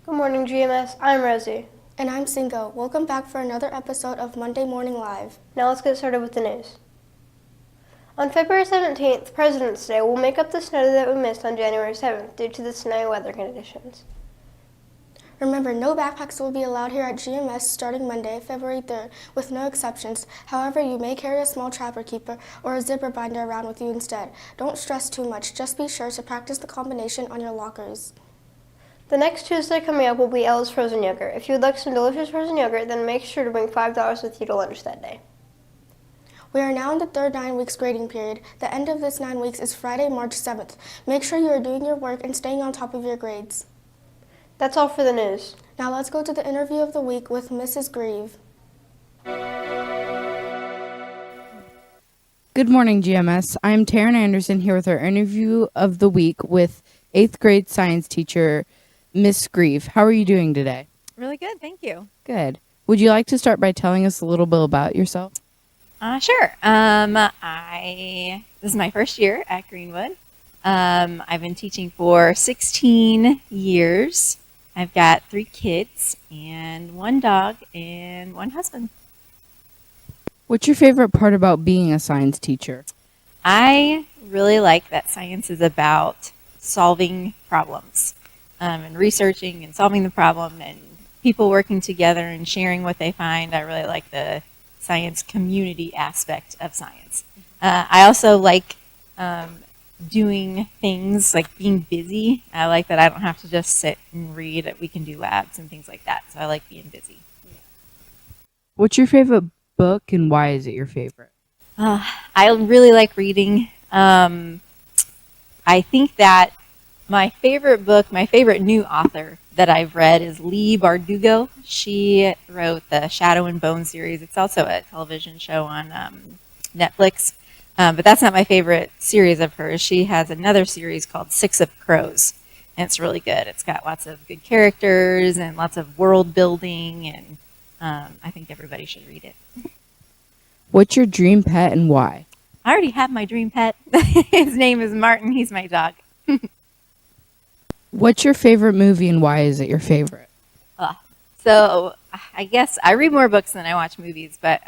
Good morning, GMS. I'm Rosie. And I'm Cinco. Welcome back for another episode of Monday Morning Live. Now let's get started with the news. On February 17th, President's Day, we'll make up the snow that we missed on January 7th due to the snowy weather conditions. Remember, no backpacks will be allowed here at GMS starting Monday, February 3rd, with no exceptions. However, you may carry a small trapper keeper or a zipper binder around with you instead. Don't stress too much. Just be sure to practice the combination on your lockers. The next Tuesday coming up will be Ella's Frozen Yogurt. If you would like some delicious frozen yogurt, then make sure to bring $5 with you to lunch that day. We are now in the third 9 weeks grading period. The end of this 9 weeks is Friday, March 7th. Make sure you are doing your work and staying on top of your grades. That's all for the news. Now let's go to the interview of the week with Mrs. Greve. Good morning, GMS. I'm Taryn Anderson here with our interview of the week with 8th grade science teacher, Miss Greve. How are you doing today? Really good, thank you. Good. Would you like to start by telling us a little bit about yourself? Sure. This is my first year at Greenwood. I've been teaching for 16 years. I've got 3 kids and 1 dog and 1 husband. What's your favorite part about being a science teacher? I really like that science is about solving problems and researching and solving the problem and people working together and sharing what they find. I really like the science community aspect of science. I also like doing things like being busy. I like that I don't have to just sit and read. We can do labs and things like that. So I like being busy. What's your favorite book and why is it your favorite? I really like reading. I think that my favorite book, my favorite new author that I've read is Leigh Bardugo. She wrote the Shadow and Bone series. It's also a television show on Netflix. But that's not my favorite series of hers. She has another series called Six of Crows, and it's really good. It's got lots of good characters and lots of world building, and I think everybody should read it. What's your dream pet and why? I already have my dream pet. His name is Martin. He's my dog. What's your favorite movie and why is it your favorite? So I guess I read more books than I watch movies, but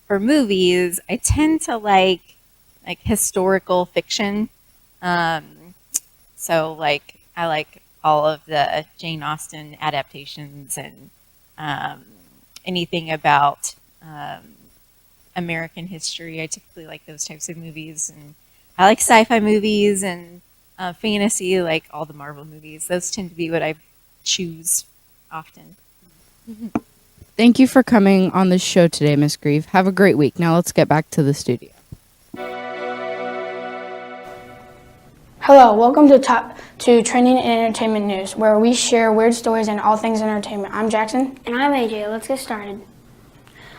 for movies, I tend to like historical fiction. So like I like all of the Jane Austen adaptations and anything about American history. I typically like those types of movies, and I like sci-fi movies and fantasy, like all the Marvel movies. Those tend to be what I choose often. Thank you for coming on this show today, Miss Greve. Have a great week. Now let's get back to the studio. Hello, welcome to Training and Entertainment News, where we share weird stories and all things entertainment. I'm Jackson. And I'm AJ. Let's get started.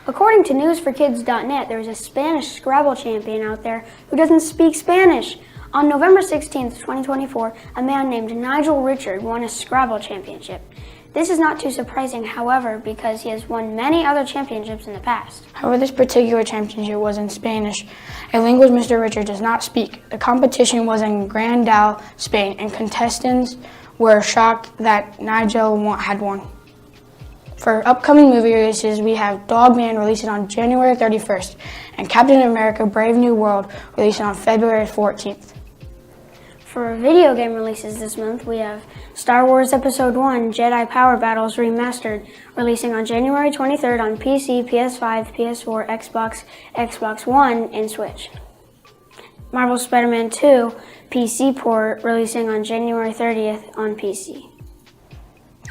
According to newsforkids.net, there's a Spanish Scrabble champion out there who doesn't speak Spanish. On November 16th, 2024, a man named Nigel Richard won a Scrabble championship. This is not too surprising, however, because he has won many other championships in the past. However, this particular championship was in Spanish, a language Mr. Richard does not speak. The competition was in Grandal, Spain, and contestants were shocked that Nigel had won. For upcoming movie releases, we have Dogman releasing on January 31st and Captain America Brave New World releasing on February 14th. For video game releases this month, we have Star Wars Episode 1 Jedi Power Battles Remastered, releasing on January 23rd on PC, PS5, PS4, Xbox, Xbox One, and Switch. Marvel Spider-Man 2 PC port, releasing on January 30th on PC.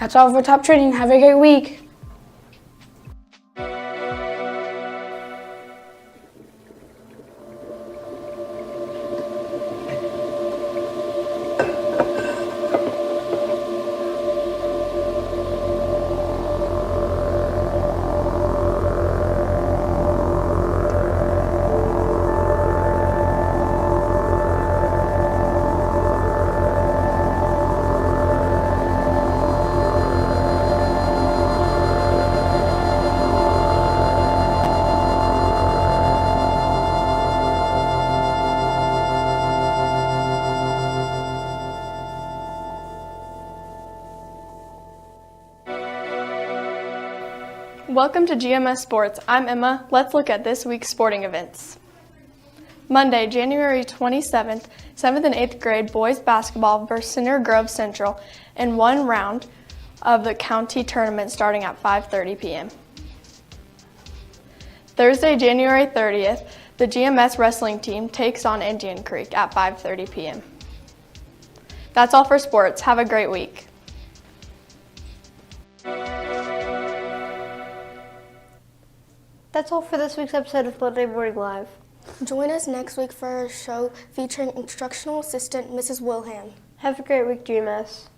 That's all for Top Training. Have a great week. Welcome to GMS Sports. I'm Emma. Let's look at this week's sporting events. Monday, January 27th, 7th and 8th grade boys basketball versus Center Grove Central in one round of the county tournament starting at 5:30 p.m. Thursday, January 30th, the GMS wrestling team takes on Indian Creek at 5:30 p.m. That's all for sports. Have a great week. That's all for this week's episode of Monday Morning Live. Join us next week for our show featuring instructional assistant Mrs. Wilhelm. Have a great week, GMS.